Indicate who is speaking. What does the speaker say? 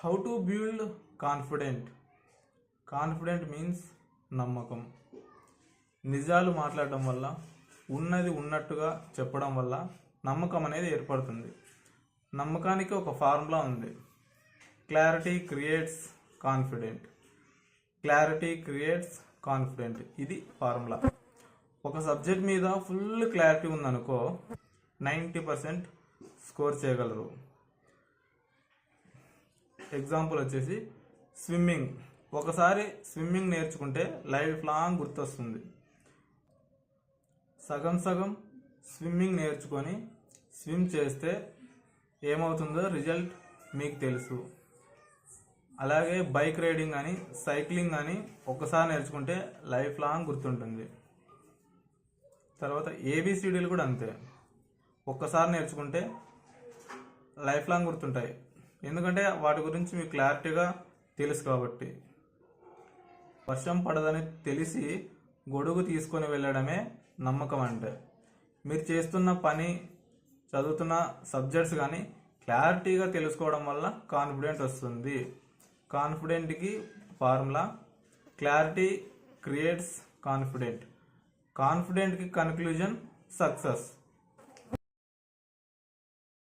Speaker 1: How to build confident. Confident means నమ్మకం. నిజాలు మాట్లాడడం వల్ల, ఉన్నది ఉన్నట్టుగా చెప్పడం వల్ల నమ్మకం అనేది ఏర్పడుతుంది. నమ్మకానికి ఒక ఫార్ములా ఉంది. Clarity creates confident. Clarity creates confident, ఇది ఫార్ములా. ఒక సబ్జెక్ట్ మీద ఫుల్ క్లారిటీ ఉందనుకో 90% స్కోర్ చేయగలరు. ఎగ్జాంపుల్ వచ్చేసి స్విమ్మింగ్. ఒకసారి స్విమ్మింగ్ నేర్చుకుంటే లైఫ్ లాంగ్ గుర్తొస్తుంది. సగం సగం స్విమ్మింగ్ నేర్చుకొని స్విమ్ చేస్తే ఏమవుతుందో రిజల్ట్ మీకు తెలుసు. అలాగే బైక్ రైడింగ్ అని, సైక్లింగ్ అని ఒకసారి నేర్చుకుంటే లైఫ్ లాంగ్ గుర్తుంటుంది. తర్వాత ఏబిసిడీలు కూడా అంతే. ఒక్కసారి నేర్చుకుంటే లైఫ్ లాంగ్ గుర్తుంటాయి, ఎందుకంటే వాటి గురించి మీకు క్లారిటీగా తెలుసు కాబట్టి. వర్షం పడదని తెలిసి గొడుగు తీసుకొని వెళ్ళడమే నమ్మకం అంటే. మీరు చేస్తున్న పని, చదువుతున్న సబ్జెక్ట్స్ కానీ క్లారిటీగా తెలుసుకోవడం వల్ల కాన్ఫిడెంట్ వస్తుంది. కాన్ఫిడెంట్కి ఫార్ములా క్లారిటీ క్రియేట్స్ కాన్ఫిడెంట్. కాన్ఫిడెంట్కి కన్క్లూజన్ సక్సెస్.